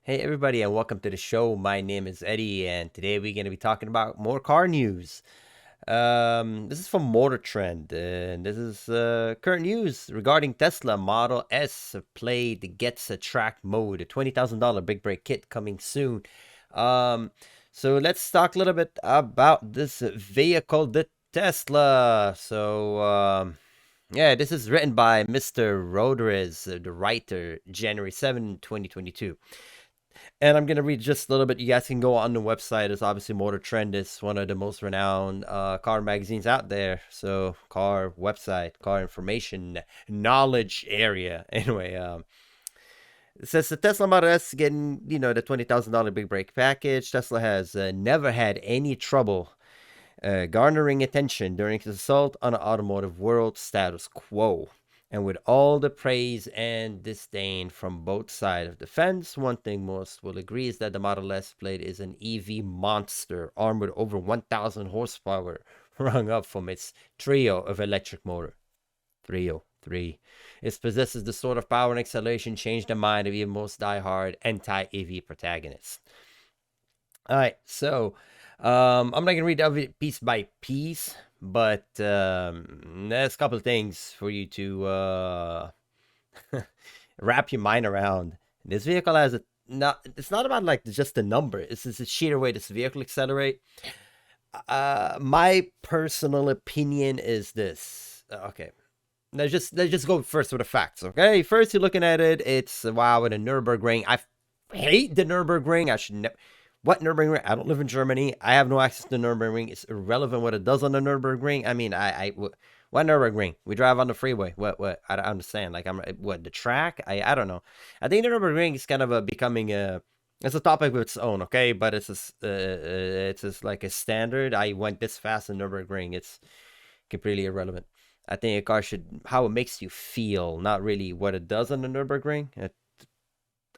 Hey everybody, and welcome to the show. My name is Eddie, and today we're going to be talking about more car news. This is from Motor Trend, and this is current news regarding Tesla Model S Plaid gets a track mode, a $20,000 big break kit coming soon. Um, so let's talk a little bit about this vehicle, the Tesla. Yeah, this is written by Mr. Rodriguez, the writer, January 7, 2022. And I'm gonna read just a little bit. You guys can go on the website. It's obviously Motor Trend is one of the most renowned car magazines out there. So car website, car information, knowledge area. Anyway, it says the Tesla Model S getting the $20,000 big break package. Tesla has never had any trouble garnering attention during its assault on the automotive world status quo. And with all the praise and disdain from both sides of the fence, one thing most will agree is that the Model S Plaid is an EV monster armed with over 1,000 horsepower, rung up from its trio of electric motor. Trio, three. It possesses the sort of power and acceleration change the mind of even most die-hard anti-EV protagonists. All right, so I'm not gonna read every piece by piece, but there's a couple of things for you to wrap your mind around. This vehicle has a not. It's not about like just the number. It's just the sheer way this vehicle accelerate. My personal opinion is this. Okay, let's just go first with the facts. Okay, first you're looking at it. It's wow, in a Nurburgring. I hate the Nurburgring. I should never. What Nurburgring? I don't live in Germany. I have no access to Nurburgring. It's irrelevant what it does on the Nurburgring. I mean, what Nurburgring? We drive on the freeway. What? I don't understand. Like, what the track? I don't know. I think the Nurburgring is kind of becoming a. It's a topic of its own, okay? But it's just like a standard. I went this fast in Nurburgring. It's completely irrelevant. I think a car should how it makes you feel, not really what it does on the Nurburgring.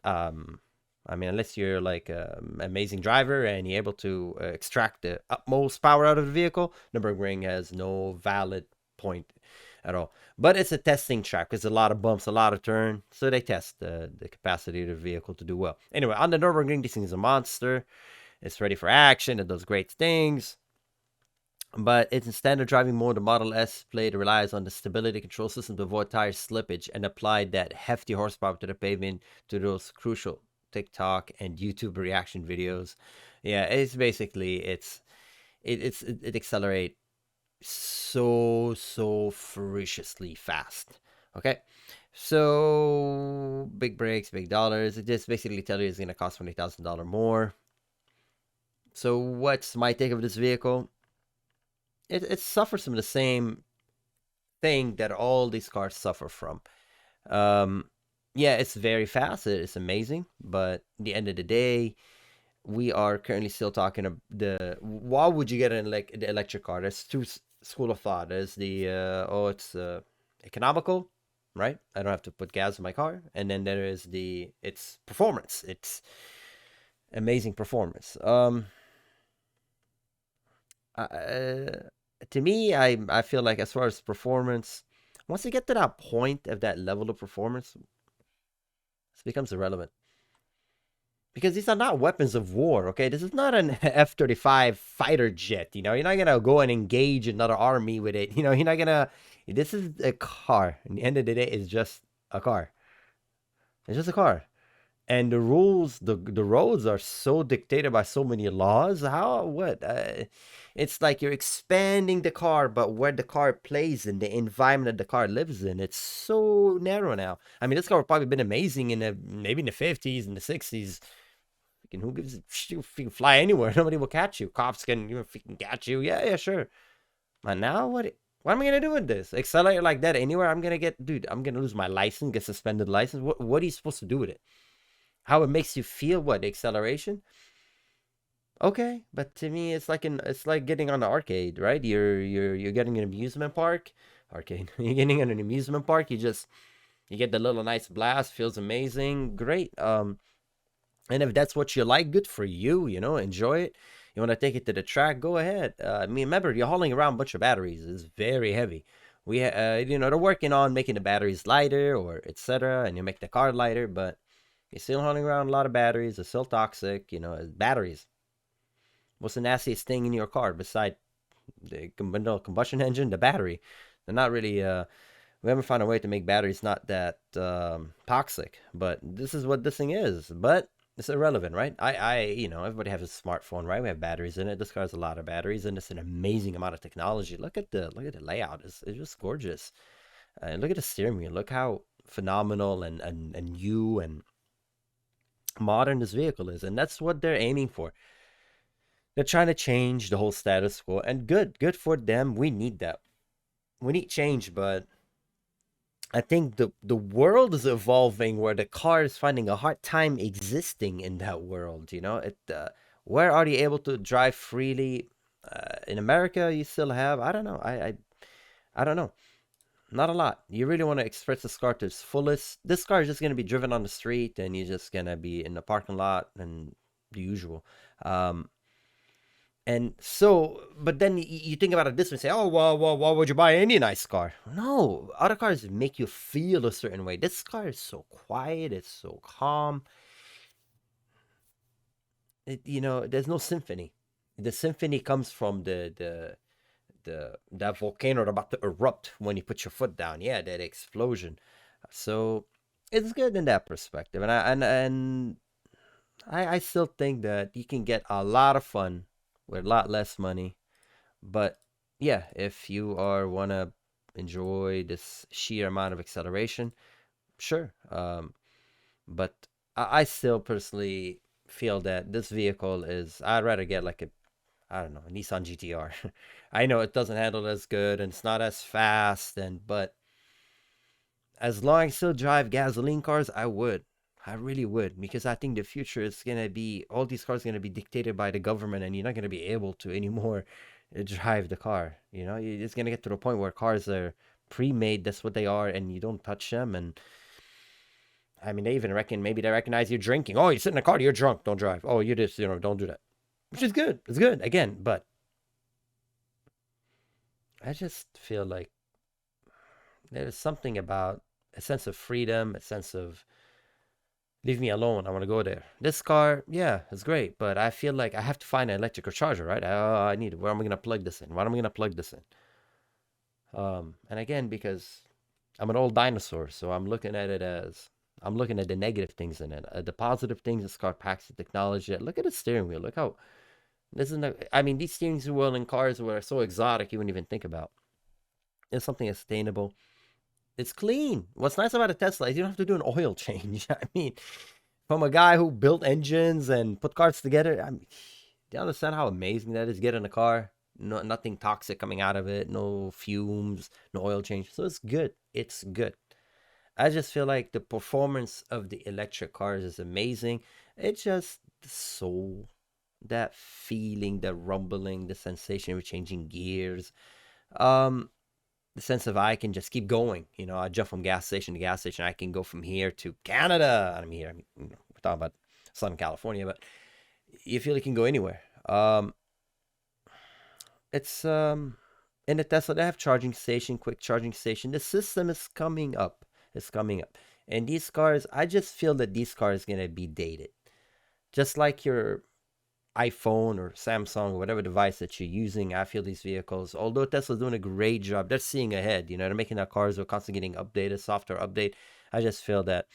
Um, I mean, unless you're like an amazing driver and you're able to extract the utmost power out of the vehicle, Nurburgring has no valid point at all. But it's a testing track. There's a lot of bumps, a lot of turn, so they test the capacity of the vehicle to do well. Anyway, on the Nurburgring, this thing is a monster. It's ready for action. It does great things. But its standard driving mode, the Model S Plaid relies on the stability control system to avoid tire slippage and apply that hefty horsepower to the pavement to those crucial TikTok and YouTube reaction videos. Yeah, it's basically it accelerates so ferociously fast. Okay, so big breaks, big dollars. It just basically tell you it's gonna cost $20,000 more. So what's my take of this vehicle? It suffers from the same thing that all these cars suffer from. Um, yeah, it's very fast. It's amazing, but at the end of the day, we are currently still talking about the why would you get the electric car? There's two school of thought. There's the it's economical, right? I don't have to put gas in my car, and then there is the it's performance. It's amazing performance. Uh, to me, I feel like as far as performance, once you get to that point of that level of performance, it becomes irrelevant. Because these are not weapons of war, okay? This is not an F-35 fighter jet, you're not gonna go and engage another army with it, you're not gonna. This is a car. At the end of the day, it's just a car. It's just a car. And the rules, the roads are so dictated by so many laws. How what? It's like you're expanding the car, but where the car plays in the environment that the car lives in, it's so narrow now. I mean, this car would probably been amazing in maybe in the 50s and the 60s. Who gives you can fly anywhere? Nobody will catch you. Cops can freaking catch you. Yeah, sure. But now what? What am I gonna do with this? Accelerate like that anywhere? I'm gonna get, dude. I'm gonna lose my license, get suspended license. What are you supposed to do with it? How it makes you feel? What acceleration? Okay, but to me, it's like getting on the arcade, right? You're getting an amusement park, arcade. You're getting an amusement park. You get the little nice blast, feels amazing, great. And if that's what you like, good for you. Enjoy it. You want to take it to the track, go ahead. I mean, remember, you're hauling around a bunch of batteries. It's very heavy. They're working on making the batteries lighter or etc. And you make the car lighter, but You're still hunting around a lot of batteries. They're still toxic. Batteries. What's the nastiest thing in your car beside the internal combustion engine? The battery. They're not really. We haven't found a way to make batteries not that toxic. But this is what this thing is. But it's irrelevant, right? Everybody has a smartphone, right? We have batteries in it. This car has a lot of batteries, and it's an amazing amount of technology. Look at the layout. It's just gorgeous. Look at the steering wheel. Look how phenomenal and new and modern this vehicle is, and that's what they're aiming for. They're trying to change the whole status quo, and good for them. We need that. We need change, but I think the world is evolving where the car is finding a hard time existing in that world. Where are you able to drive freely? In America, you still have. I don't know. I don't know. Not a lot. You really want to express this car to its fullest. This car is just gonna be driven on the street, and you're just gonna be in the parking lot and the usual. Um, and so, but then you think about it this way, say, oh, well, why would you buy any nice car? No, other cars make you feel a certain way. This car is so quiet, it's so calm. There's no symphony. The symphony comes from that volcano about to erupt when you put your foot down. Yeah, that explosion. So it's good in that perspective, and I still think that you can get a lot of fun with a lot less money. But yeah, if you are wanna enjoy this sheer amount of acceleration, sure. But I still personally feel that this vehicle is. I'd rather get like a, I don't know, a Nissan GTR. I know it doesn't handle as good and it's not as fast, but as long as I still drive gasoline cars, I would. I really would, because I think the future is gonna be all these cars are gonna be dictated by the government, and you're not gonna be able to anymore drive the car. It's gonna get to the point where cars are pre-made. That's what they are, and you don't touch them. And I mean, they even reckon maybe they recognize you're drinking. Oh, you sit in a car, you're drunk. Don't drive. Oh, you just don't do that. Which is good. It's good again, but I just feel like there's something about a sense of freedom, a sense of leave me alone. I want to go there. This car, yeah, it's great, but I feel like I have to find an electrical charger, right? I need it. Where am I gonna plug this in? What am I gonna plug this in? And again, because I'm an old dinosaur, so I'm looking at the negative things in it. The positive things this car packs the technology. Look at the steering wheel. Look how this is. I mean, these steering wheel in cars were so exotic you wouldn't even think about. It's something sustainable. It's clean. What's nice about a Tesla is you don't have to do an oil change. I mean, from a guy who built engines and put cars together, do you understand how amazing that is? Get in a car, no, nothing toxic coming out of it, no fumes, no oil change. So it's good. It's good. I just feel like the performance of the electric cars is amazing. It's just the soul, that feeling, the rumbling, the sensation of changing gears. Um, the sense of I can just keep going. I jump from gas station to gas station. I can go from here to Canada. I'm here. We're talking about Southern California, but you feel you can go anywhere. It's in the Tesla they have charging station, quick charging station. The system is coming up. It's coming up, and these cars, I just feel that these cars gonna be dated, just like your iPhone or Samsung or whatever device that you're using. I feel these vehicles, although Tesla's doing a great job, they're seeing ahead. They're making their cars are constantly getting updated, software update. I just feel that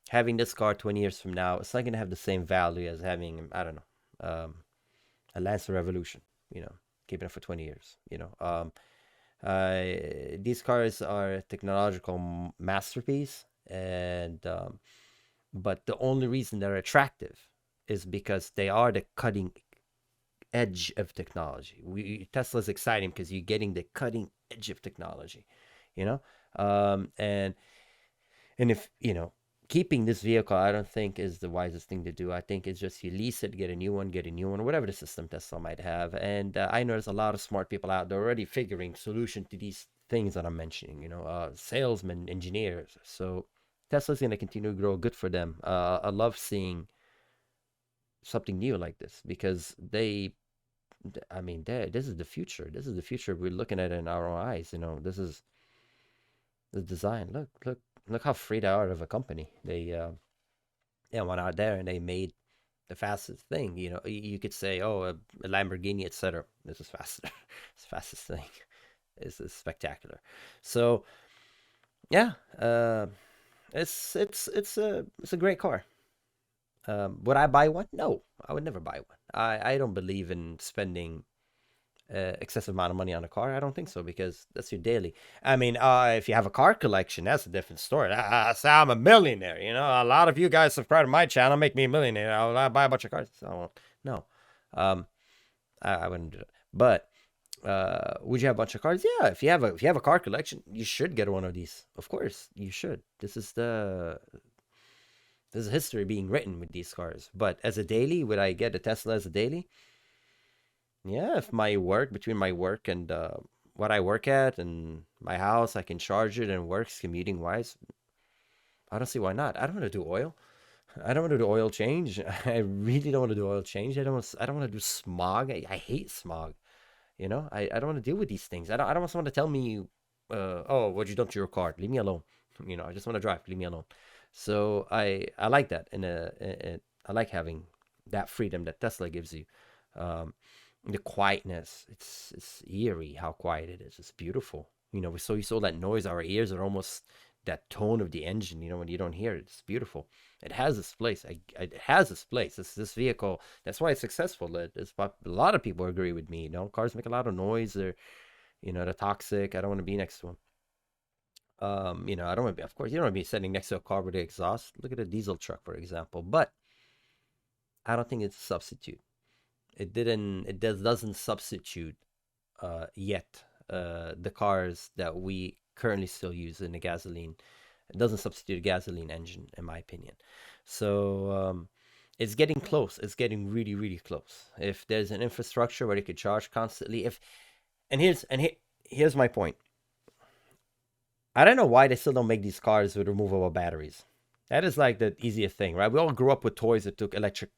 having this car 20 years from now, it's not gonna have the same value as having, I don't know, a Lancer Revolution. Keeping it for 20 years. These cars are a technological masterpiece, and but the only reason they're attractive is because they are the cutting edge of technology. Tesla's exciting because you're getting the cutting edge of technology, you know. And if keeping this vehicle, I don't think is the wisest thing to do. I think it's just you lease it, get a new one, whatever the system Tesla might have. And I know there's a lot of smart people out there already figuring solution to these things that I'm mentioning. Salesmen, engineers. So Tesla's going to continue to grow. Good for them. I love seeing something new like this because this is the future. This is the future we're looking at in our own eyes. This is the design. Look how free they are of a company. went out there and they made the fastest thing. You know, you could say, oh, a Lamborghini, etc. This is faster. It's the fastest thing. It's spectacular. So yeah, it's a great car. Would I buy one? No, I would never buy one. I don't believe in spending excessive amount of money on a car. I don't think so because that's your daily. I mean, if you have a car collection, that's a different story. Say I'm a millionaire. You know, a lot of you guys subscribe to my channel, make me a millionaire. I'll buy a bunch of cars. So, no, um, I wouldn't do it. But would you have a bunch of cars? Yeah, if you have a car collection, you should get one of these. Of course, you should. This is history being written with these cars. But as a daily, would I get a Tesla as a daily? Yeah, if between my work and what I work at and my house, I can charge it and works commuting wise. I don't see why not. I don't want to do oil. I don't want to do oil change. I really don't want to do oil change. I don't want to do smog. I hate smog. You know, I don't want to deal with these things. I don't want someone to tell me, oh, what you done to your car? Leave me alone. You know, I just want to drive. Leave me alone. So I like that, and I like having that freedom that Tesla gives you. Um, the quietness, it's eerie how quiet it is. It's beautiful. You know, we saw that noise. Our ears are almost that tone of the engine. You know, when you don't hear it, it's beautiful. It has its place. It has its place. This vehicle. That's why it's successful. A lot of people agree with me. You know, cars make a lot of noise. They're toxic. I don't want to be next to them. I don't want to be. Of course, you don't want to be sitting next to a car with the exhaust. Look at a diesel truck, for example. But I don't think it's a substitute. It doesn't substitute yet the cars that we currently still use in the gasoline. It doesn't substitute a gasoline engine, in my opinion. So it's getting close. It's getting really, really close. If there's an infrastructure where it could charge constantly, here's my point. I don't know why they still don't make these cars with removable batteries. That is like the easiest thing, right? We all grew up with toys that took electric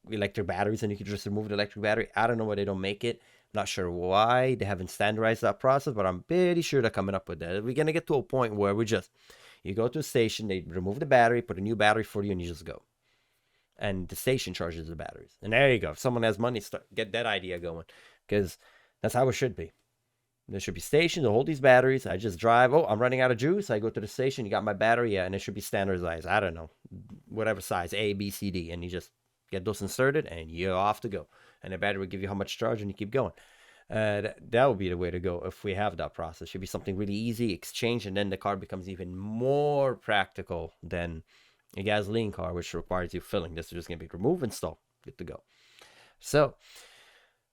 batteries, and you could just remove the electric battery. I don't know why they don't make it. Not sure why they haven't standardized that process, but I'm pretty sure they're coming up with that. We're gonna get to a point where you go to a station, they remove the battery, put a new battery for you, and you just go. And the station charges the batteries. And there you go. If someone has money, get that idea going, because that's how it should be. There should be stations to hold these batteries. I just drive. Oh, I'm running out of juice. I go to the station. You got my battery? Yeah, and it should be standardized. I don't know, whatever size, A, B, C, D. And you just get those inserted and you're off to go. And the battery will give you how much charge and you keep going. That would be the way to go if we have that process. It should be something really easy, exchange, and then the car becomes even more practical than a gasoline car, which requires you filling. This is just going to be remove, install, good to go. So,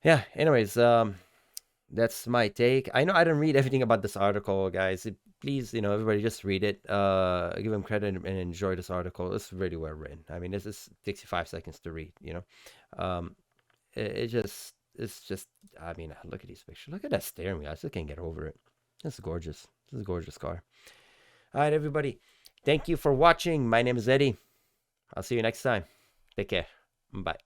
yeah, anyways, that's my take. I know I didn't read everything about this article, guys. Please, everybody just read it. Give them credit and enjoy this article. It's really well written. I mean, this is 65 seconds to read. It's just. I mean, look at these pictures. Look at that steering wheel. I still can't get over it. This is gorgeous. This is a gorgeous car. All right, everybody. Thank you for watching. My name is Eddie. I'll see you next time. Take care. Bye.